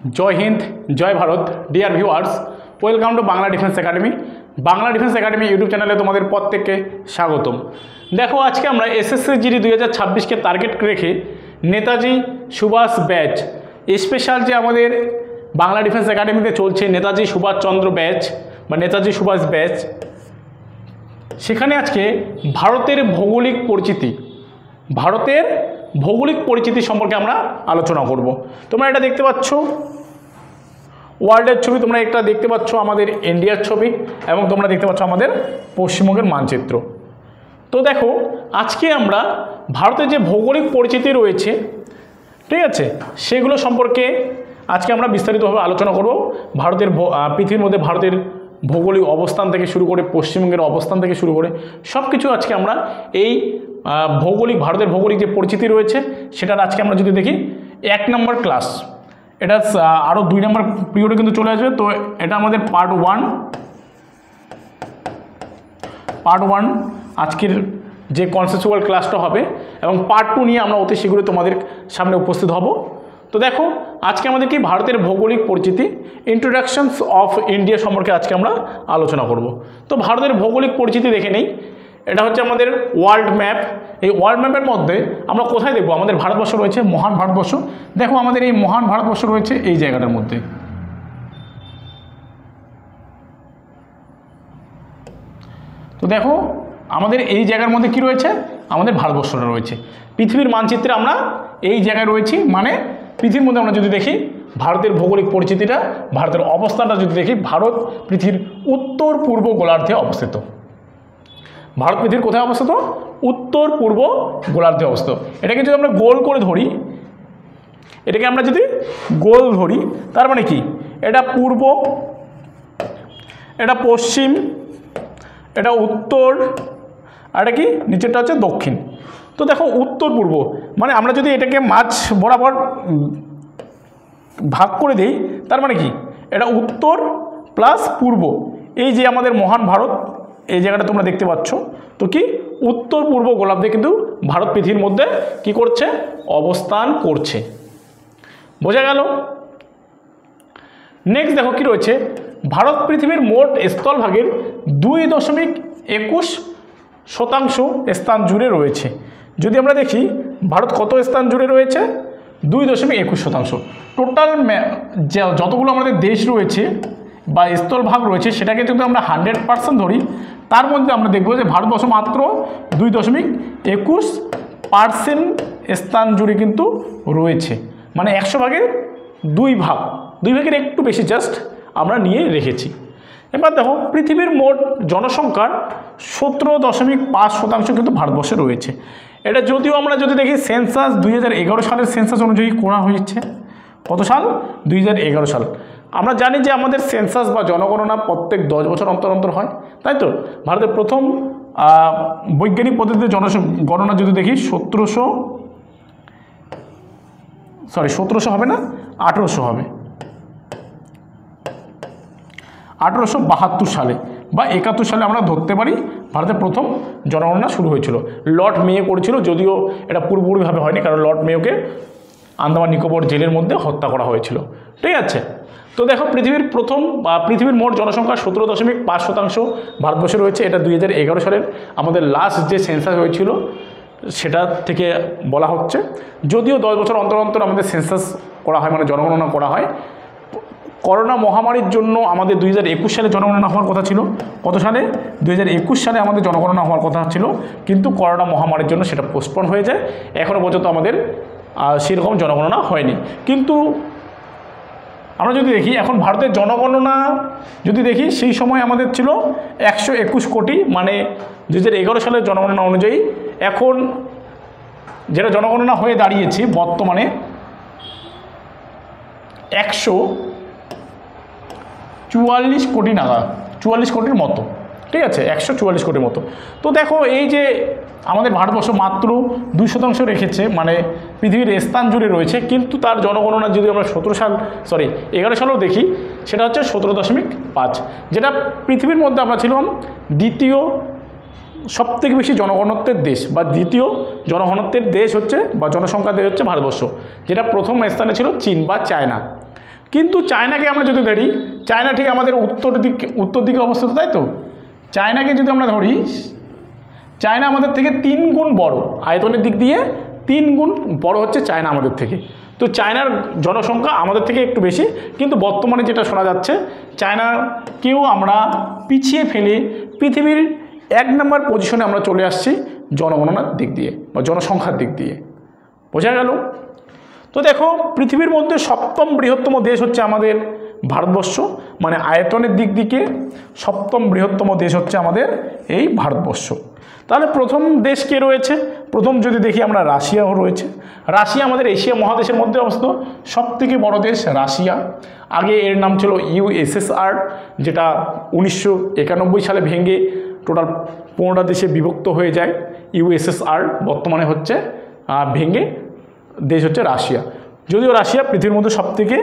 जय हिंद जय Bharat dear viewers welcome to Bangla defence academy. Bangla defence academy YouTube চ্যানেলে তোমাদের প্রত্যেককে স্বাগতম। দেখো আজকে আমরা এসএসসি জিডি 2026 কে টার্গেট রেখে নেতাজি সুভাষ ব্যাচ স্পেশাল যে আমাদের বাংলা ডিফেন্স একাডেমিতে চলছে নেতাজি সুভাষচন্দ্র ব্যাচ বা নেতাজি সুভাষ ব্যাচ, সেখানে আজকে ভারতের ভৌগোলিক পরিচিতি সম্পর্কে আমরা আলোচনা করব। তোমরা এটা দেখতে পাচ্ছ ওয়ার্ল্ডের ছবি, তোমরা একটা দেখতে পাচ্ছ আমাদের ইন্ডিয়ার ছবি এবং তোমরা দেখতে পাচ্ছ আমাদের পশ্চিমবঙ্গের মানচিত্র। তো দেখো আজকে আমরা ভারতের যে ভৌগোলিক পরিচিতি রয়েছে, ঠিক আছে, সেগুলো সম্পর্কে আজকে আমরা বিস্তারিতভাবে আলোচনা করব। পৃথিবীর মধ্যে ভারতের ভৌগোলিক অবস্থান থেকে শুরু করে পশ্চিমবঙ্গের অবস্থান থেকে শুরু করে সব কিছু আজকে আমরা এই ভারতের ভৌগোলিক যে পরিচিতি রয়েছে সেটার আজকে আমরা যদি দেখি 1 নম্বর ক্লাস, এটা আরও 2 নম্বর পিরিয়ডে কিন্তু চলে আসবে। তো এটা আমাদের পার্ট ওয়ান আজকের যে কনসেপচুয়াল ক্লাসটা হবে, এবং পার্ট 2 নিয়ে আমরা অতি শীঘ্রই তোমাদের সামনে উপস্থিত হব। তো দেখো আজকে আমাদের কি ভারতের ভৌগোলিক পরিচিতি ইন্ট্রোডাকশনস অফ ইন্ডিয়া সম্পর্কে আজকে আমরা আলোচনা করব। তো ভারতের ভৌগোলিক পরিচিতি দেখে নেই। এটা হচ্ছে আমাদের ওয়ার্ল্ড ম্যাপ। এই ওয়ার্ল্ড ম্যাপের মধ্যে আমরা কোথায় দেখব, আমাদের ভারতবর্ষ রয়েছে, মহান ভারতবর্ষ। দেখো আমাদের এই মহান ভারতবর্ষ রয়েছে এই জায়গাটার মধ্যে। তো দেখো আমাদের এই জায়গার মধ্যে কি রয়েছে, আমাদের ভারতবর্ষটা রয়েছে। পৃথিবীর মানচিত্রে আমরা এই জায়গায় রয়েছি, মানে পৃথিবীর মধ্যে আমরা যদি দেখি ভারতের ভৌগোলিক পরিচিতিটা, ভারতের অবস্থানটা যদি দেখি, ভারত পৃথিবীর উত্তর পূর্ব গোলার্ধে অবস্থিত। ভারত পৃথিবীর কোথায় অবস্থিত? উত্তর পূর্ব গোলার্ধে অবস্থিত। এটাকে যদি আমরা গোল করে ধরি, তার মানে কি, এটা পূর্ব, এটা পশ্চিম, এটা উত্তর, আর এটা কি নিচেরটা হচ্ছে দক্ষিণ। তো দেখো উত্তর পূর্ব মানে আমরা যদি এটাকে মাঝ বরাবর ভাগ করে দিই, তার মানে কি, এটা উত্তর প্লাস পূর্ব। এই যে আমাদের মহান ভারত, এই জায়গাটা তোমরা দেখতে পাচ্ছ। তো কি উত্তর পূর্ব গোলার্ধে কিন্তু ভারত পৃথিবীর মধ্যে কি করছে, অবস্থান করছে। বোঝা গেল? নেক্সট দেখো কি রয়েছে, ভারত পৃথিবীর মোট স্থলভাগের 2.21% স্থান জুড়ে রয়েছে। যদি আমরা দেখি ভারত কত স্থান জুড়ে রয়েছে, 2.21%। টোটাল যতগুলো আমাদের দেশ রয়েছে বা স্থলভাগ রয়েছে সেটাকে যদি আমরা 100% ধরি, তার মধ্যে আমরা দেখব যে ভারতবর্ষ মাত্র 2.21% স্থান জুড়ে কিন্তু রয়েছে, মানে 100 ভাগের 2 ভাগের একটু বেশি জাস্ট আমরা নিয়ে রেখেছি। এবার দেখো পৃথিবীর মোট জনসংখ্যার 17.5% কিন্তু ভারতবর্ষে রয়েছে। এটা যদিও আমরা যদি দেখি সেন্সাস 2011 সালের সেন্সাস অনুযায়ী করা হয়েছে। কত সাল? 2011 সাল। আমরা জানি যে আমাদের সেন্সাস বা জনগণনা প্রত্যেক 10 বছর অন্তর অন্তর হয়, তাই তো? ভারতের প্রথম বৈজ্ঞানিক পদ্ধতিতে গণনা যদি দেখি 1700 হবে না, 1800 হবে, 1872 সালে বা 71 সালে আমরা ধরতে পারি ভারতের প্রথম জনগণনা শুরু হয়েছিল। লর্ড মেয়ো করেছিল, যদিও এটা পুরোপুরিভাবে হয়নি, কারণ লর্ড মেয়োকে আন্দামান নিকোবর জেলের মধ্যে হত্যা করা হয়েছিল। ঠিক আছে? তো দেখো পৃথিবীর মোট জনসংখ্যা 17.5% ভারতবর্ষে রয়েছে। এটা 2011 সালের আমাদের লাস্ট যে সেন্সাস হয়েছিল সেটা থেকে বলা হচ্ছে। যদিও 10 বছর অন্তর অন্তর আমাদের সেন্সাস করা হয়, মানে জনগণনা করা হয়। করোনা মহামারীর জন্য আমাদের 2021 সালে জনগণনা হওয়ার কথা ছিল। কত সালে? 2021 সালে আমাদের জনগণনা হওয়ার কথা ছিল, কিন্তু করোনা মহামারীর জন্য সেটা পোস্টপোন হয়ে যায়। এখনও পর্যন্ত আমাদের সেরকম জনগণনা হয়নি। কিন্তু আমরা যদি দেখি এখন ভারতের জনগণনা যদি দেখি, সেই সময় আমাদের ছিল 121 কোটি, মানে 2011 সালের জনগণনা অনুযায়ী এখন যেটা জনগণনা হয়ে দাঁড়িয়েছে বর্তমানে 144 কোটি নাগাদ, 44 কোটির মতো। ঠিক আছে, 144 কোটির মতো। তো দেখো এই যে আমাদের ভারতবর্ষ মাত্র 2% রেখেছে, মানে পৃথিবীর স্থান জুড়ে রয়েছে, কিন্তু তার জনগণনা যদি আমরা 11 সালেও দেখি, সেটা হচ্ছে 17.5, যেটা পৃথিবীর মধ্যে আমরা ছিলাম দ্বিতীয় সবথেকে বেশি জনঘনত্বের দেশ, বা দ্বিতীয় জনঘনত্বের দেশ হচ্ছে বা জনসংখ্যার দেশ হচ্ছে ভারতবর্ষ, যেটা প্রথম স্থানে ছিল চীন বা চায়না। কিন্তু চায়নাকে আমরা যদি ধরি, চায়না ঠিক আমাদের উত্তর দিকে অবস্থিত, তাই তো? চায়নাকে যদি আমরা ধরি, চায়না আমাদের থেকে 3 গুণ বড়, আয়তনের দিক দিয়ে 3 গুণ বড় হচ্ছে চায়না আমাদের থেকে। তো চায়নার জনসংখ্যা আমাদের থেকে একটু বেশি, কিন্তু বর্তমানে যেটা শোনা যাচ্ছে চায়নাকেও আমরা পিছিয়ে ফেলে পৃথিবীর 1 নম্বর পজিশনে আমরা চলে আসছি জনগণনার দিক দিয়ে বা জনসংখ্যার দিক দিয়ে। বোঝা গেল? তো দেখো, পৃথিবীর মধ্যে 7ম বৃহত্তম দেশ হচ্ছে আমাদের ভারতবর্ষ, মানে আয়তনের দিক থেকে 7ম বৃহত্তম দেশ হচ্ছে আমাদের এই ভারতবর্ষ। তাহলে প্রথম দেশ কে রয়েছে? প্রথম যদি দেখি আমরা, রাশিয়াও রয়েছে। রাশিয়া আমাদের এশিয়া মহাদেশের মধ্যে অবস্থিত সবথেকে বড় দেশ রাশিয়া। আগে এর নাম ছিল USSR, যেটা 1991 সালে ভেঙে টোটাল 15টা দেশে বিভক্ত হয়ে যায় USSR। বর্তমানে হচ্ছে ভেঙে দেশ হচ্ছে রাশিয়া। যদিও রাশিয়া পৃথিবীর মধ্যে সবথেকে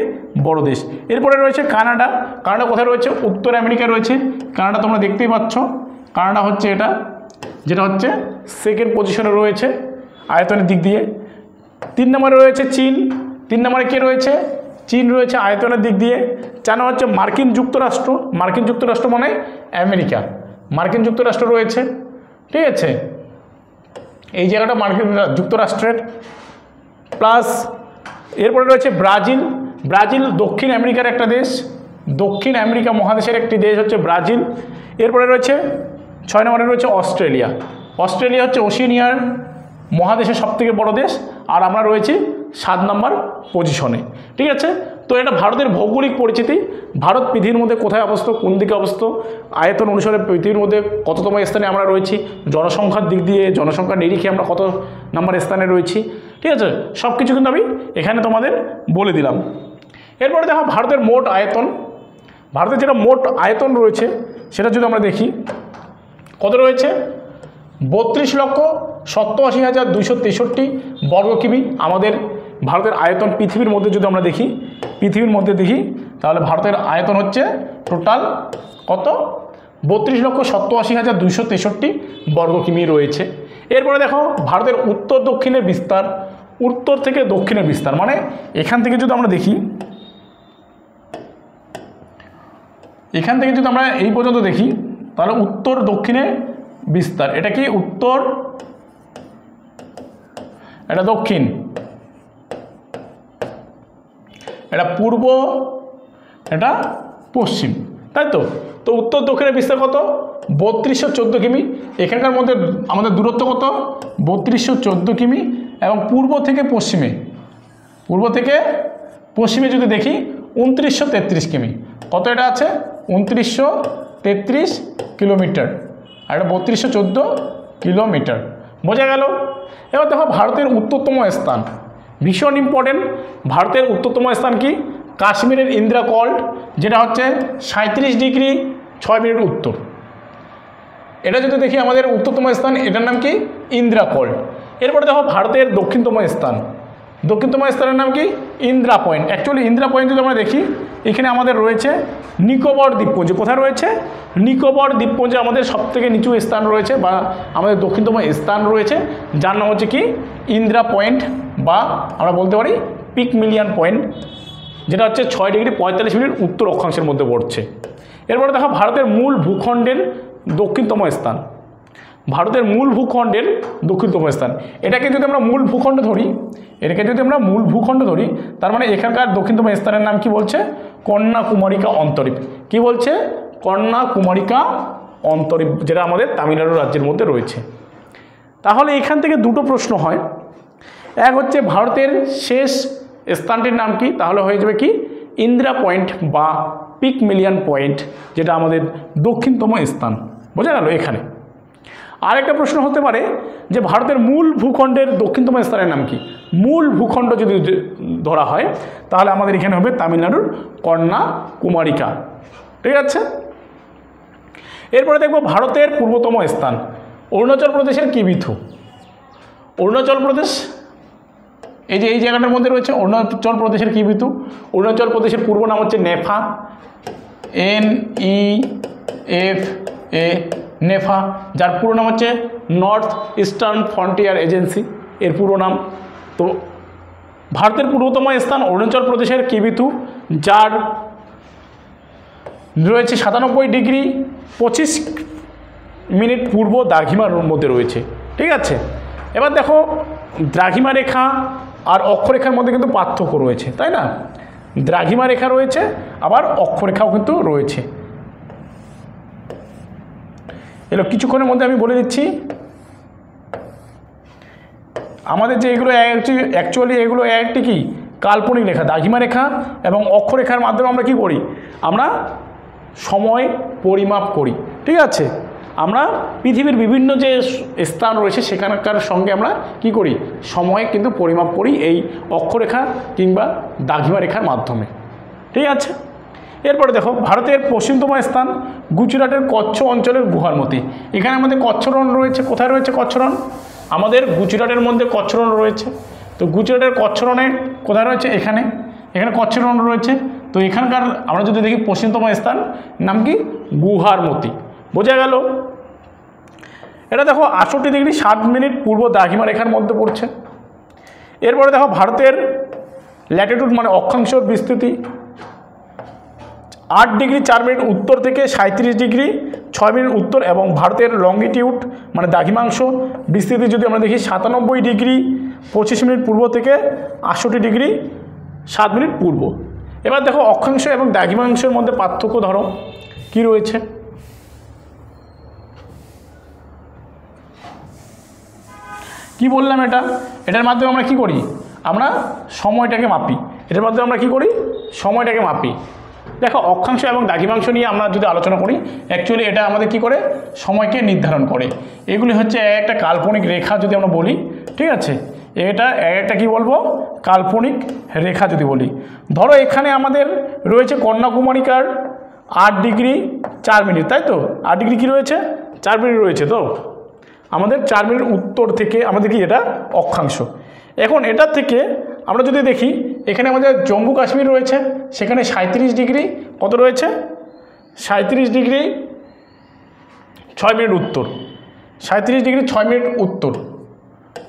বড় দেশ। এরপরে রয়েছে কানাডা। কানাডা কোথায় রয়েছে? উত্তর আমেরিকা রয়েছে কানাডা, তোমরা দেখতেই পাচ্ছ। কানাডা হচ্ছে এটা, যেটা হচ্ছে 2nd পজিশনে রয়েছে আয়তনের দিক দিয়ে। 3 নম্বরে রয়েছে চীন। 3 নম্বরে কে রয়েছে? চীন রয়েছে আয়তনের দিক দিয়ে। 4 নম্বর হচ্ছে মার্কিন যুক্তরাষ্ট্র। মার্কিন যুক্তরাষ্ট্র মানে আমেরিকা, মার্কিন যুক্তরাষ্ট্র রয়েছে, ঠিক আছে? এই জায়গাটা মার্কিন যুক্তরাষ্ট্রের। প্লাস এরপরে রয়েছে ব্রাজিল। ব্রাজিল দক্ষিণ আমেরিকার একটা দেশ, দক্ষিণ আমেরিকা মহাদেশের একটি দেশ হচ্ছে ব্রাজিল। এরপরে রয়েছে 6 নম্বরে রয়েছে অস্ট্রেলিয়া। অস্ট্রেলিয়া হচ্ছে ওশেনিয়ার মহাদেশের সবথেকে বড় দেশ, আর আমরা রয়েছি 7 নম্বর পজিশনে, ঠিক আছে? তো এটা ভারতের ভৌগোলিক পরিচিতি। ভারত পৃথিবীর মধ্যে কোথায় অবস্থিত, কোন দিকে অবস্থিত, আয়তন অনুসারে পৃথিবীর মধ্যে কততম স্থানে আমরা রয়েছি, জনসংখ্যার দিক দিয়ে, জনসংখ্যার নিরিখে আমরা কত নম্বর স্থানে রয়েছি, ঠিক আছে? সব কিছু কিন্তু আমি এখানে তোমাদের বলে দিলাম। এরপরে দেখো ভারতের মোট আয়তন। ভারতের যেটা মোট আয়তন রয়েছে সেটা যদি আমরা দেখি, কত রয়েছে? 32,87,263 বর্গ কিমি আমাদের ভারতের আয়তন। পৃথিবীর মধ্যে যদি আমরা দেখি, পৃথিবীর মধ্যে দেখি, তাহলে ভারতের আয়তন হচ্ছে টোটাল কত? 32,87,263 বর্গ কিমি রয়েছে। এরপরে দেখো ভারতের উত্তর দক্ষিণের বিস্তার, উত্তর থেকে দক্ষিণের বিস্তার, মানে এখান থেকে যদি আমরা দেখি, এখান থেকে যদি আমরা এই পর্যন্ত দেখি, তাহলে উত্তর দক্ষিণে বিস্তার। এটা কি উত্তর, এটা দক্ষিণ, এটা পূর্ব, এটা পশ্চিম, তাই তো? তো উত্তর দক্ষিণের বিস্তার কত? 3214 কিমি। এখানকার মধ্যে আমাদের দূরত্ব কত? 3214 কিমি। এবং পূর্ব থেকে পশ্চিমে, পূর্ব থেকে পশ্চিমে যদি দেখি 2933 কিমি। কত এটা আছে? 2933 কিলোমিটার, আর এটা 3214 কিলোমিটার। বোঝা গেল? এবার দেখো ভারতের উত্তরতম স্থান, ভীষণ ইম্পর্টেন্ট। ভারতের উত্তরতম স্থান কি? কাশ্মীরের ইন্দিরা কল্ড, যেটা হচ্ছে 37°6' উত্তর। এটা যদি দেখি আমাদের উত্তরতম স্থান, এটার নাম কি? ইন্দিরা কল্ড। এরপরে দেখো ভারতের দক্ষিণতম স্থান, দক্ষিণতম স্থানের নাম কি? Indira point. Actually Indira point যদি আমরা দেখি, এখানে আমাদের রয়েছে নিকোবর দ্বীপপুঞ্জ। কোথায় রয়েছে? নিকোবর দ্বীপপুঞ্জে আমাদের সবথেকে নিচু স্থান রয়েছে, বা আমাদের দক্ষিণতম স্থান রয়েছে, যার নাম হচ্ছে কি? ইন্দিরা পয়েন্ট, বা আমরা বলতে পারি পিকমিলিয়ান পয়েন্ট, যেটা হচ্ছে 6°45' উত্তর অক্ষাংশের মধ্যে পড়ছে। এরপরে দেখো ভারতের মূল ভূখণ্ডের দক্ষিণতম স্থান, ভারতের মূল ভূখণ্ডের দক্ষিণতম স্থান। এটাকে যদি আমরা মূল ভূখণ্ড ধরি, এটাকে যদি আমরা মূল ভূখণ্ড ধরি, তার মানে এখানকার দক্ষিণতম স্থানের নাম কি বলছে? কন্যাকুমারিকা অন্তরীপ। কি বলছে? কন্যাকুমারিকা অন্তরীপ, যেটা আমাদের তামিলনাড়ু রাজ্যের মধ্যে রয়েছে। তাহলে এখান থেকে দুটো প্রশ্ন হয়। এক হচ্ছে ভারতের শেষ স্থানটির নাম কি? তাহলে হয়ে যাবে কি? ইন্দিরা পয়েন্ট বা পিকমিলিয়ান পয়েন্ট, যেটা আমাদের দক্ষিণতম স্থান। বোঝা গেল? এখানে আরেকটা প্রশ্ন হতে পারে যে ভারতের মূল ভূখণ্ডের দক্ষিণতম স্থানের নাম কি? মূল ভূখণ্ড যদি ধরা হয়, তাহলে আমাদের এখানে হবে তামিলনাড়ুর কন্যাকুমারিকা, ঠিক আছে? এরপরে দেখব ভারতের পূর্বতম স্থান, অরুণাচল প্রদেশের কিবিথু। অরুণাচল প্রদেশ, এই যে এই জায়গাটার মধ্যে রয়েছে অরুণাচল প্রদেশের কিবিথু। অরুণাচল প্রদেশের পূর্ব নাম হচ্ছে নেফা, NEFA, নেফা, যার পুরো নাম হচ্ছে নর্থ ইস্টার্ন ফ্রন্টিয়ার এজেন্সি, এর পুরো নাম। তো ভারতের পূর্বতম স্থান অরুণাচল প্রদেশের কিবিথু, যার রয়েছে 97 ডিগ্রি 25 মিনিট পূর্ব দ্রাঘিমার মধ্যে রয়েছে। ঠিক আছে, এবার দেখো দ্রাঘিমা রেখা আর অক্ষরেখার মধ্যে কিন্তু পার্থক্য রয়েছে, তাই না? দ্রাঘিমা রেখা রয়েছে, আবার অক্ষরেখাও কিন্তু রয়েছে। এগুলো কিছুক্ষণের মধ্যে আমি বলে দিচ্ছি। আমাদের যে এগুলো অ্যাকচুয়ালি এগুলো একটি কি কাল্পনিক রেখা, দ্রাঘিমা রেখা এবং অক্ষরেখার মাধ্যমে আমরা কি করি, আমরা সময় পরিমাপ করি। ঠিক আছে, আমরা পৃথিবীর বিভিন্ন যে স্থান রয়েছে সেখানকার সঙ্গে আমরা কি করি, সময় কিন্তু পরিমাপ করি এই অক্ষরেখা কিংবা দ্রাঘিমা রেখার মাধ্যমে। ঠিক আছে, এরপরে দেখো ভারতের পশ্চিমতম স্থান গুজরাটের কচ্ছ অঞ্চলের গুহারমতি। এখানে আমাদের কচ্ছরণ রয়েছে। কোথায় রয়েছে কচ্ছরণ? আমাদের গুজরাটের মধ্যে কচ্ছরণ রয়েছে। তো গুজরাটের কচ্ছরণে কোথায় রয়েছে? এখানে কচ্ছরণ রয়েছে। তো এখানকার আমরা যদি দেখি পশ্চিমতম স্থান নাম কি, গুহারমতি। বোঝা গেল? এটা দেখো 68 ডিগ্রি 7 মিনিট পূর্ব দ্রাঘিমা রেখার মধ্যে পড়ছে। এরপরে দেখো ভারতের ল্যাটিটিউড মানে অক্ষাংশের বিস্তৃতি 8 ডিগ্রি 4 মিনিট উত্তর থেকে 37 ডিগ্রি 6 মিনিট উত্তর, এবং ভারতের লংগিটিউড মানে দ্রাঘিমাংশ বিস্তৃতি যদি আমরা দেখি 97 ডিগ্রি 25 মিনিট পূর্ব থেকে 68 ডিগ্রি 7 মিনিট পূর্ব। এবার দেখো অক্ষাংশ এবং দ্রাঘিমাংশের মধ্যে পার্থক্য ধরো কি রয়েছে। কি বললাম, এটার মাধ্যমে আমরা কি করি, আমরা সময়টাকে মাপি। এটার মাধ্যমে আমরা কি করি, সময়টাকে মাপি। দেখো অক্ষাংশ এবং দ্রাঘিমাংশ নিয়ে আমরা যদি আলোচনা করি, অ্যাকচুয়ালি এটা আমাদের কি করে, সময়কে নির্ধারণ করে। এগুলি হচ্ছে একটা কাল্পনিক রেখা যদি আমরা বলি। ঠিক আছে, এটা একটা কি বলবো, কাল্পনিক রেখা যদি বলি। ধরো এখানে আমাদের রয়েছে কন্যাকুমারিকার 8 ডিগ্রি 4 মিনিট, তাই তো? 8 ডিগ্রি কি রয়েছে, 4 মিনিট রয়েছে। তো আমাদের 4 মিনিট উত্তর থেকে আমাদের কি, এটা অক্ষাংশ। এখন এটার থেকে আমরা যদি দেখি, এখানে আমাদের জম্মু কাশ্মীর রয়েছে, সেখানে 37 ডিগ্রি কত রয়েছে, 37 ডিগ্রি 6 মিনিট উত্তর, 37 ডিগ্রি 6 মিনিট উত্তর,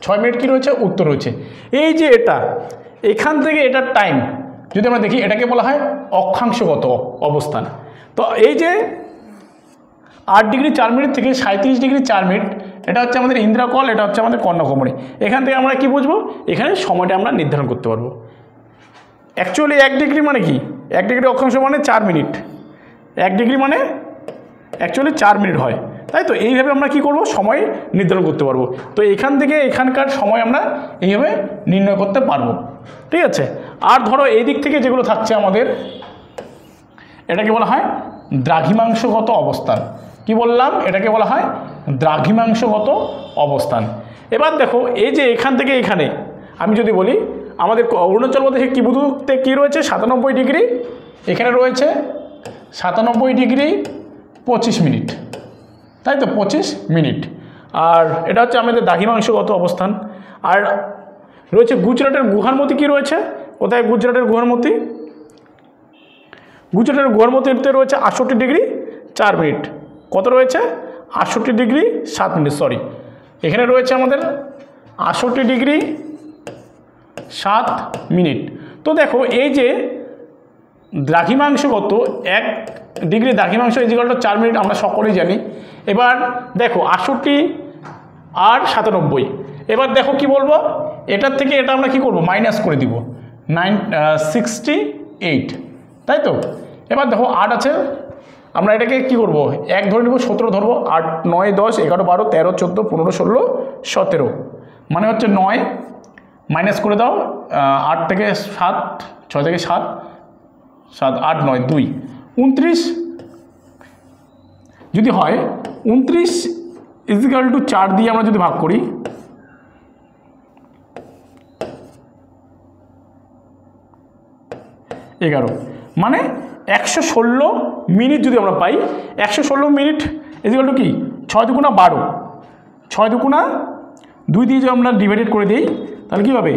6 মিনিট কী রয়েছে, উত্তর রয়েছে। এই যে এটা এখান থেকে এটার টাইম যদি আমরা দেখি, এটাকে বলা হয় অক্ষাংশগত অবস্থান। তো এই যে 8 ডিগ্রি 4 মিনিট থেকে 37 ডিগ্রি 4 মিনিট, এটা হচ্ছে আমাদের ইন্দ্রাকল, এটা হচ্ছে আমাদের কন্যাকুমারী। এখান থেকে আমরা কি বুঝবো, এখানে সময়টা আমরা নির্ধারণ করতে পারবো। অ্যাকচুয়ালি 1 ডিগ্রি মানে কি, 1 ডিগ্রি অক্ষাংশ মানে 4 মিনিট, 1 ডিগ্রি মানে অ্যাকচুয়ালি 4 মিনিট হয়, তাই তো? এইভাবে আমরা কি করব, সময় নির্ধারণ করতে পারবো। তো এখান থেকে এখানকার সময় আমরা এইভাবে নির্ণয় করতে পারবো। ঠিক আছে, আর ধরো এই দিক থেকে যেগুলো থাকছে আমাদের, এটাকে বলা হয় দ্রাঘিমাংশগত অবস্থান। কি বললাম, এটাকে বলা হয় দ্রাঘিমাংশগত অবস্থান। এবার দেখো এই যে এখান থেকে এখানে আমি যদি বলি, আমাদের অরুণাচল প্রদেশে কি বুধতে কী রয়েছে, 97 ডিগ্রি, এখানে রয়েছে 97 ডিগ্রি 25 মিনিট, তাই তো? 25 মিনিট। আর এটা হচ্ছে আমাদের দ্রাঘিমাংশগত অবস্থান। আর রয়েছে গুজরাটের গুহারমতি। কি রয়েছে, কোথায় গুজরাটের গুহারমতি? গুজরাটের গুহারমতিতে রয়েছে 68 ডিগ্রি 4 মিনিট, কত রয়েছে, 68 ডিগ্রি 7 মিনিট, সরি, এখানে রয়েছে আমাদের 68 ডিগ্রি 7 মিনিট। তো দেখো এই যে দ্রাঘিমাংশগত 1 ডিগ্রি দ্রাঘিমাংশ ইজিক্যাল টু 4 মিনিট আমরা সকলেই জানি। এবার দেখো 68 আর 97, এবার দেখো কি বলবো, এটার থেকে এটা আমরা কি করব, মাইনাস করে দিব, 68, তাই তো? এবার দেখো 8 আছে, আমরা এটাকে কি করব, 1 ধরে নেব, 17 ধরবো, 8, 9, 10, 11, 12, 13, 14, 15, 16, 17, মানে হচ্ছে 9, মাইনাস করে দাও 8 থেকে 7, 6 থেকে 7, 7, 8, 9, 2, 29 যদি হয়, 29 ইজিক্যাল টু 4 দিয়ে আমরা যদি ভাগ করি, এগারো, মানে 116 মিনিট যদি আমরা পাই, 116 মিনিট ইজিক্যাল টু কি, 6 দুগুণা 12, 6 দুগুণা 2 দিয়ে যদি আমরা ডিভাইডেড করে দিই, তাহলে কী হবে,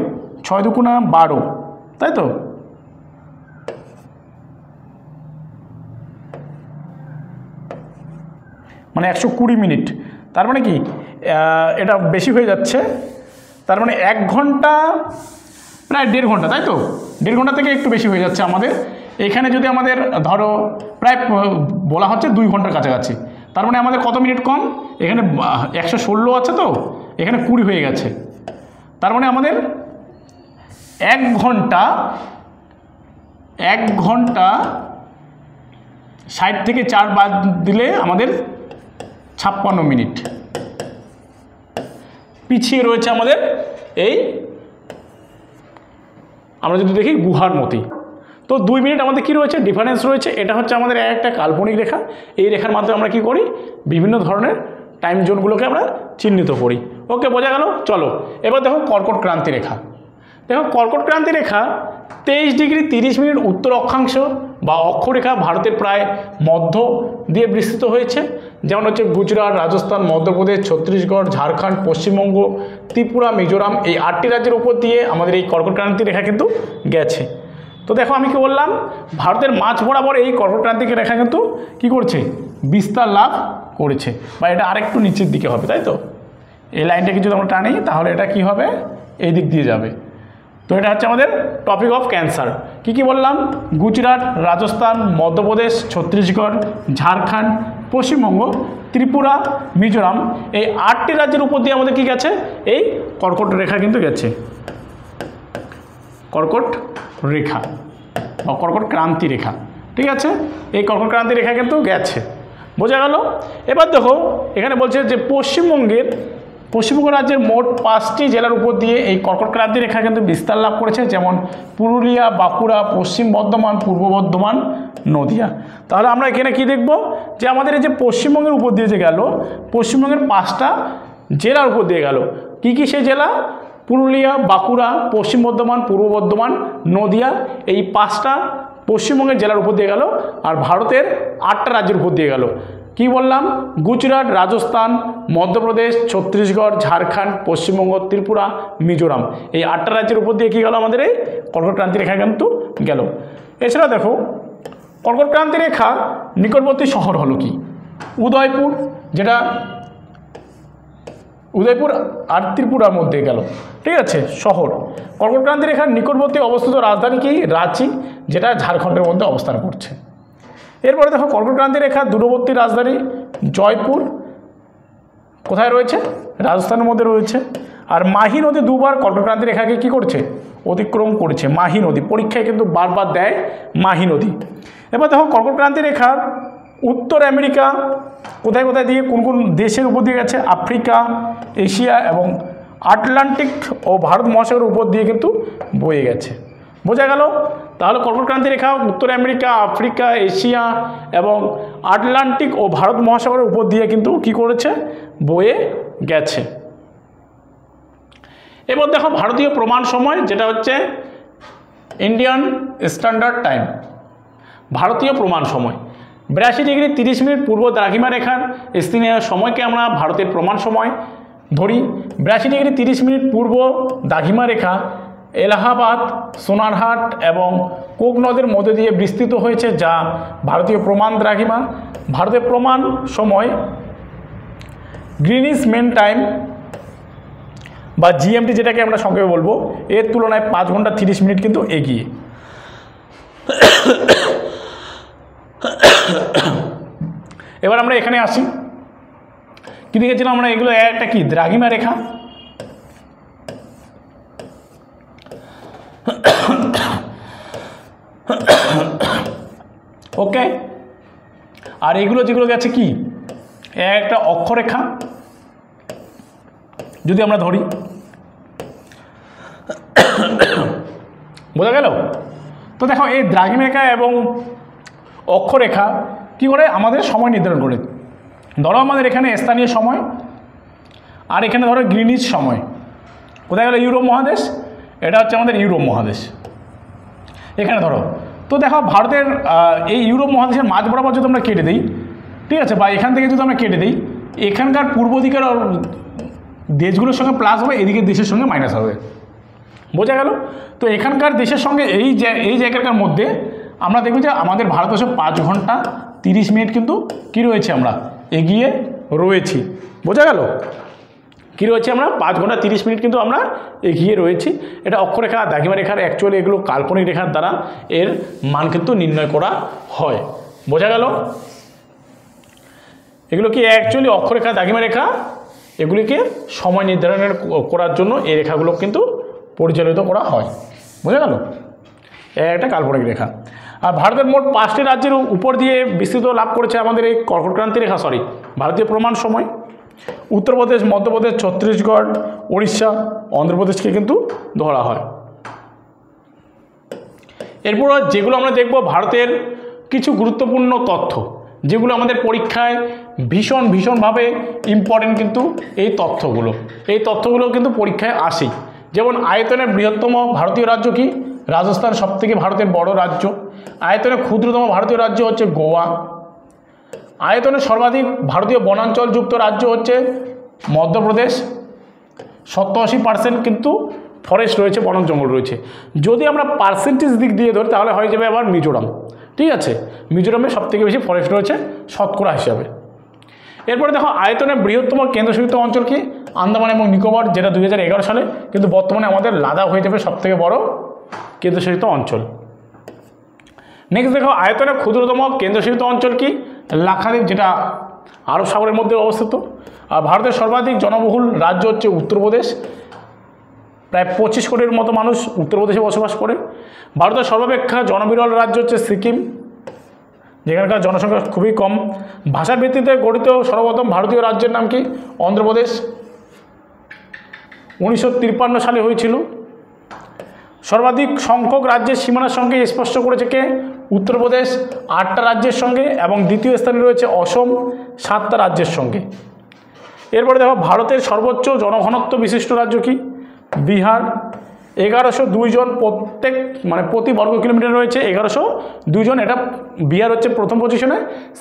6 দুগুণা 12, তাই তো? মানে 120 মিনিট। তার মানে কি, এটা বেশি হয়ে যাচ্ছে, তার মানে 1 ঘন্টা প্রায় 1.5 ঘন্টা, তাই তো? 1.5 ঘন্টা থেকে একটু বেশি হয়ে যাচ্ছে আমাদের। এখানে যদি আমাদের ধরো প্রায় বলা হচ্ছে 2 ঘন্টার কাছাকাছি, তার মানে আমাদের কত মিনিট কম, এখানে 116 আছে, তো এখানে 20 হয়ে গেছে, তার মানে আমাদের 1 ঘন্টা 60 থেকে 4 বাদ দিলে আমাদের 56 মিনিট পিছিয়ে রয়েছে আমাদের এই, আমরা যদি দেখি গুহার মতি। তো 2 মিনিট আমাদের কি রয়েছে, ডিফারেন্স রয়েছে। এটা হচ্ছে আমাদের একটা কাল্পনিক রেখা। এই রেখার মাধ্যমে আমরা কি করি, বিভিন্ন ধরনের টাইম জোনগুলোকে আমরা চিহ্নিত করি। ওকে, বোঝা গেল। চলো এবার দেখো কর্কট ক্রান্তি রেখা। দেখো কর্কট ক্রান্তি রেখা 23 ডিগ্রি 30 মিনিট উত্তর অক্ষাংশ বা অক্ষরেখা ভারতের প্রায় মধ্য দিয়ে বিস্তৃত হয়েছে। যেমন হচ্ছে গুজরাট, রাজস্থান, মধ্যপ্রদেশ, ছত্তিশগড়, ঝাড়খণ্ড, পশ্চিমবঙ্গ, ত্রিপুরা, মিজোরাম, এই 8টি রাজ্যের উপর দিয়ে আমাদের এই কর্কট ক্রান্তি রেখা কিন্তু গেছে। তো দেখো আমি কি বললাম, ভারতের মাঝ বরাবর এই কর্কট ক্রান্তি রেখা কিন্তু কি করছে, বিস্তার লাভ করেছে, বা এটা আরেকটু নিচের দিকে হবে, তাই তো। এই লাইনটাকে যদি আমরা টানি তাহলে এটা কি হবে, এই দিক দিয়ে যাবে। তো এটা হচ্ছে আমাদের টপিক অফ ক্যান্সার। কি বললাম, গুজরাট, রাজস্থান, মধ্যপ্রদেশ, ছত্তিশগড়, ঝাড়খণ্ড, পশ্চিমবঙ্গ, ত্রিপুরা, মিজোরাম, এই 8টি রাজ্যের উপর দিয়ে আমাদের কি গেছে, এই কর্কট রেখা কিন্তু গেছে, কর্কট রেখা বা কর্কট ক্রান্তি রেখা। ঠিক আছে, এই কর্কট ক্রান্তি রেখা কিন্তু গেছে, বোঝা গেল। এবার দেখো এখানে বলছে যে পশ্চিমবঙ্গ রাজ্যের মোট 5টি জেলার উপর দিয়ে এই কর্কট ক্রান্তি রেখা কিন্তু বিস্তার লাভ করেছে, যেমন পুরুলিয়া, বাঁকুড়া, পশ্চিম বর্ধমান, পূর্ব বর্ধমান, নদিয়া। তাহলে আমরা এখানে কি দেখব, যে আমাদের এই যে পশ্চিমবঙ্গের উপর দিয়ে যে গেল, পশ্চিমবঙ্গের 5টা জেলার উপর দিয়ে গেল। কি সেই জেলা, পুরুলিয়া, বাঁকুড়া, পশ্চিম বর্ধমান, পূর্ব বর্ধমান, নদিয়া, এই 5টা পশ্চিমবঙ্গের জেলার উপর দিয়ে গেল। আর ভারতের 8টা রাজ্যের উপর দিয়ে গেল। কি বললাম, গুজরাট, রাজস্থান, মধ্যপ্রদেশ, ছত্তিশগড়, ঝাড়খণ্ড, পশ্চিমবঙ্গ, ত্রিপুরা, মিজোরাম, এই 8টা রাজ্যের উপর দিয়ে কী গেল, আমাদের এই কর্কট ক্রান্তি রেখা কিন্তু গেল। এছাড়া দেখো কর্কট ক্রান্তি রেখা নিকটবর্তী শহর হলো কি, উদয়পুর, যেটা উদয়পুর আর ত্রিপুরার মধ্যে গেল। ঠিক আছে, শহর। কর্কট ক্রান্তি রেখার নিকটবর্তী অবস্থিত রাজধানী কি, রাঁচি, যেটা ঝাড়খণ্ডের মধ্যে অবস্থান করছে। এরপরে দেখো কর্কট ক্রান্তি রেখার দূরবর্তী রাজধানী জয়পুর কোথায় রয়েছে, রাজস্থানের মধ্যে রয়েছে। আর মাহি নদী 2বার কর্কট ক্রান্তি রেখাকে কী করছে, অতিক্রম করেছে। মাহি নদী পরীক্ষায় কিন্তু বারবার দেয়, মাহি নদী। এবার দেখো কর্কট ক্রান্তি রেখার উত্তর আমেরিকা কোথায় কোথায় দিয়ে, কোন কোন দেশের উপর দিয়ে গেছে, আফ্রিকা, এশিয়া এবং আটলান্টিক ও ভারত মহাসাগরের উপর দিয়ে কিন্তু বয়ে গেছে, বোঝা গেল। তাহলে কর্কট ক্রান্তি রেখা উত্তর আমেরিকা, আফ্রিকা, এশিয়া এবং আটলান্টিক ও ভারত মহাসাগরের উপর দিয়ে কিন্তু কি করেছে, বয়ে গেছে। এবার দেখো ভারতীয় প্রমাণ সময়, যেটা হচ্ছে ইন্ডিয়ান স্ট্যান্ডার্ড টাইম, ভারতীয় প্রমাণ সময় 82 ডিগ্রি 30 মিনিট পূর্ব দ্রাঘিমা রেখার স্থানীয় সময়কে আমরা ভারতের প্রমাণ সময় ধরি। 82 ডিগ্রি 30 মিনিট পূর্ব দ্রাঘিমা রেখা এলাহাবাদ, সোনারহাট এবং কোক নদের মধ্যে দিয়ে বিস্তৃত হয়েছে, যা ভারতীয় প্রমাণ দ্রাঘিমা। ভারতের প্রমাণ সময় গ্রিনিচ মেন টাইম বা জিএমটি, যেটাকে আমরা সংক্ষেপে বলবো, এর তুলনায় 5 ঘন্টা 30 মিনিট কিন্তু এগিয়ে। এবার আমরা এখানে আসি, কি দেখেছিলাম আমরা, এগুলো একটা কি, দ্রাঘিমা রেখা। ওকে, আর এগুলো যেগুলো গেছে কি, একটা অক্ষরেখা যদি আমরা ধরি, বোঝা গেল। তো দেখো এই দ্রাঘিমা রেখা এবং অক্ষরেখা কি করে আমাদের সময় নির্ধারণ করে। ধরো আমাদের এখানে স্থানীয় সময়, আর এখানে ধরো গ্রিনিচ সময়। কোথায় গেল, ইউরোপ মহাদেশ, এটা হচ্ছে আমাদের ইউরোপ মহাদেশ এখানে ধরো। তো দেখো ভারতের এই ইউরোপ মহাদেশের মাঝ বরাবর যদি আমরা কেটে দিই, ঠিক আছে, বা এখান থেকে যদি আমরা কেটে দিই, এখানকার পূর্ব দিকের দেশগুলোর সঙ্গে প্লাস হবে, এদিকের দেশের সঙ্গে মাইনাস হবে, বোঝা গেল। তো এখানকার দেশের সঙ্গে এই জায়গাটার মধ্যে আমরা দেখব যে আমাদের ভারতবর্ষে 5 ঘন্টা 30 মিনিট কিন্তু কী রয়েছে, আমরা এগিয়ে রয়েছি, বোঝা গেল। কী রয়েছে আমরা 5 ঘন্টা 30 মিনিট কিন্তু আমরা এগিয়ে রয়েছি। এটা অক্ষরেখা দ্রাঘিমা রেখার অ্যাকচুয়ালি এগুলো কাল্পনিক রেখার দ্বারা এর মান কিন্তু নির্ণয় করা হয়। বোঝা গেল? এগুলো কি অ্যাকচুয়ালি অক্ষরেখা দ্রাঘিমা রেখা, এগুলিকে সময় নির্ধারণের করার জন্য এই রেখাগুলো কিন্তু পরিচালিত করা হয়। বোঝা গেল? একটা কাল্পনিক রেখা। আর ভারতের মোট 5টি রাজ্যের উপর দিয়ে বিস্তৃত লাভ করেছে আমাদের এই কর্কটক্রান্তি রেখা, ভারতীয় প্রমাণ সময়। উত্তরপ্রদেশ, মধ্যপ্রদেশ, ছত্তিশগড়, উড়িষ্যা, অন্ধ্রপ্রদেশকে কিন্তু ধরা হয়। এরপর যেগুলো আমরা দেখব ভারতের কিছু গুরুত্বপূর্ণ তথ্য, যেগুলো আমাদের পরীক্ষায় ভীষণভাবে ইম্পর্টেন্ট কিন্তু এই তথ্যগুলো কিন্তু পরীক্ষায় আসে। যেমন আয়তনের বৃহত্তম ভারতীয় রাজ্য কি? রাজস্থান সবথেকে ভারতের বড় রাজ্য। আয়তনে ক্ষুদ্রতম ভারতীয় রাজ্য হচ্ছে গোয়া। আয়তনে সর্বাধিক ভারতীয় বনাঞ্চলযুক্ত রাজ্য হচ্ছে মধ্যপ্রদেশ। 87% কিন্তু ফরেস্ট রয়েছে, বন জঙ্গল রয়েছে। যদি আমরা পার্সেন্টেজ দিক দিয়ে ধরি তাহলে হয়ে যাবে আবার মিজোরাম। ঠিক আছে, মিজোরামে সবথেকে বেশি ফরেস্ট রয়েছে শতকরা হিসাবে। এরপরে দেখো আয়তনে বৃহত্তম কেন্দ্রশাসিত অঞ্চল কি? আন্দামান এবং নিকোবর, যেটা 2011 সালে, কিন্তু বর্তমানে আমাদের লাদাখ হয়ে যাবে সবথেকে বড় কেন্দ্রশাসিত অঞ্চল। নেক্সট দেখো আয়তনে ক্ষুদ্রতম কেন্দ্রশাসিত অঞ্চল কি? লাক্ষাদ্বীপ, যেটা আরব সাগরের মধ্যে অবস্থিত। আর ভারতের সর্বাধিক জনবহুল রাজ্য হচ্ছে উত্তরপ্রদেশ। প্রায় 25 কোটির মতো মানুষ উত্তরপ্রদেশে বসবাস করে। ভারতের সর্বাপেক্ষা জনবিরল রাজ্য হচ্ছে সিকিম, যেখানকার জনসংখ্যা খুবই কম। ভাষার ভিত্তিতে গঠিত সর্বপ্রথম ভারতীয় রাজ্যের নাম কি? অন্ধ্রপ্রদেশ, 1953 সালে হয়েছিল। সর্বাধিক সংখ্যক রাজ্যের সীমানার সঙ্গে স্পষ্ট করেছে কে? উত্তরপ্রদেশ, 8টা রাজ্যের সঙ্গে, এবং দ্বিতীয় স্থানে রয়েছে অসম, 7টা রাজ্যের সঙ্গে। এরপরে দেখো ভারতের সর্বোচ্চ জনঘনত্ব বিশিষ্ট রাজ্য কি? বিহার, 1102 জন প্রতি বর্গ কিলোমিটার রয়েছে, 1102 জন। এটা বিহার হচ্ছে প্রথম পজিশনে।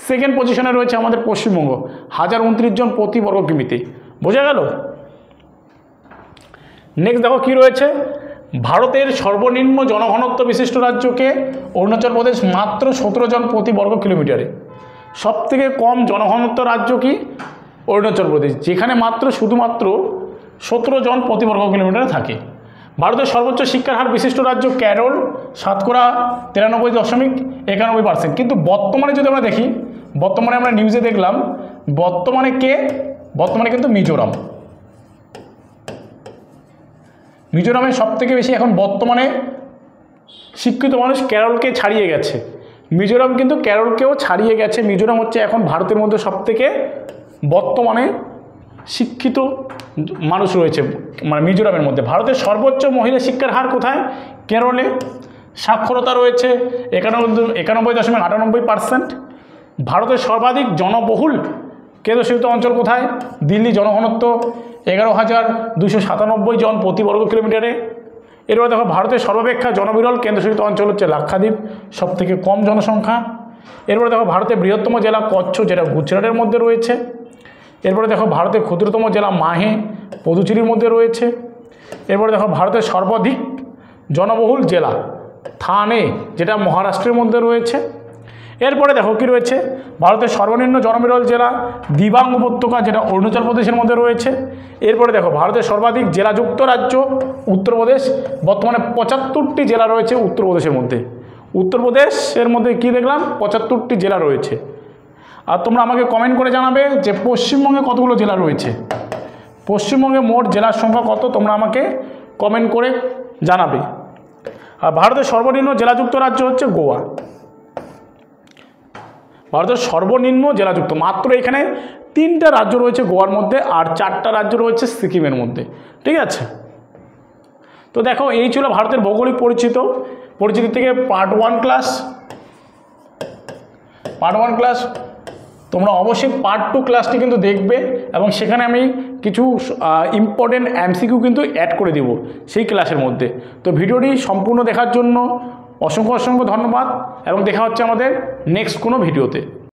সেকেন্ড পজিশনে রয়েছে আমাদের পশ্চিমবঙ্গ, 1029 জন প্রতি বর্গ কিমিতে। বোঝা গেল? নেক্সট দেখো কি রয়েছে, ভারতের সর্বনিম্ন জনঘনত্ব বিশিষ্ট রাজ্যকে? অরুণাচল প্রদেশ, মাত্র 17 জন প্রতি বর্গ কিলোমিটারে। সবথেকে কম জনঘনত্ব রাজ্য কি? অরুণাচল প্রদেশ, যেখানে শুধুমাত্র 17 জন প্রতি বর্গ কিলোমিটারে থাকে। ভারতের সর্বোচ্চ শিক্ষার হার বিশিষ্ট রাজ্য কেরল, 93.91%। কিন্তু বর্তমানে যদি আমরা দেখি, বর্তমানে আমরা নিউজে দেখলাম, বর্তমানে কিন্তু মিজোরামে সবথেকে বেশি এখন বর্তমানে শিক্ষিত মানুষ কেরলকে ছাড়িয়ে গেছে। মিজোরাম কিন্তু কেরলকেও ছাড়িয়ে গেছে। মিজোরাম হচ্ছে এখন ভারতের মধ্যে সবথেকে বর্তমানে শিক্ষিত মানুষ রয়েছে, মিজোরামের মধ্যে। ভারতের সর্বোচ্চ মহিলা শিক্ষার হার কোথায়? কেরলে। সাক্ষরতা রয়েছে 91.98%। ভারতের সর্বাধিক জনবহুল কেন্দ্রশাসিত অঞ্চল কোথায়? দিল্লি, জনঘনত্ব 11,297 জন প্রতি বর্গ কিলোমিটারে। এরপর দেখো ভারতের সর্বাপেক্ষা জনবিরল কেন্দ্রশাসিত অঞ্চল হচ্ছে লাক্ষাদ্বীপ, সবথেকে কম জনসংখ্যা। এরপরে দেখো ভারতের বৃহত্তম জেলা কচ্ছ, যেটা গুজরাটের মধ্যে রয়েছে। এরপরে দেখো ভারতের ক্ষুদ্রতম জেলা মাহে, পুদুচেরির মধ্যে রয়েছে। এরপরে দেখো ভারতের সর্বাধিক জনবহুল জেলা থানে, যেটা মহারাষ্ট্রের মধ্যে রয়েছে। এরপরে দেখো কি রয়েছে, ভারতের সর্বনিম্ন জনবিরল জেলা দিবাং উপত্যকা, যেটা অরুণাচল প্রদেশের মধ্যে রয়েছে। এরপরে দেখো ভারতের সর্বাধিক জেলাযুক্ত রাজ্য উত্তরপ্রদেশ, বর্তমানে 75টি জেলা রয়েছে উত্তরপ্রদেশের মধ্যে। উত্তরপ্রদেশের মধ্যে কি দেখলাম? 75টি জেলা রয়েছে। আর তোমরা আমাকে কমেন্ট করে জানাবে যে পশ্চিমবঙ্গে কতগুলো জেলা রয়েছে। পশ্চিমবঙ্গে মোট জেলার সংখ্যা কত, তোমরা আমাকে কমেন্ট করে জানাবে। আর ভারতের সর্বনিম্ন জেলাযুক্ত রাজ্য হচ্ছে গোয়া। ভারতের সর্বনিম্ন জেলাযুক্ত, মাত্র এখানে 3টা রাজ্য রয়েছে গোয়ার মধ্যে, আর 4টা রাজ্য রয়েছে সিকিমের মধ্যে। ঠিক আছে, তো দেখো এই ছিল ভারতের ভৌগোলিক পরিচিতি থেকে পার্ট 1 ক্লাস। তোমরা অবশ্যই পার্ট 2 ক্লাসটি কিন্তু দেখবে, এবং সেখানে আমি কিছু ইম্পর্টেন্ট MCQ কিন্তু অ্যাড করে দেব সেই ক্লাসের মধ্যে। তো ভিডিওটি সম্পূর্ণ দেখার জন্য অসংখ্য ধন্যবাদ, এবং দেখা হচ্ছে আমাদের নেক্সট কোনো ভিডিওতে।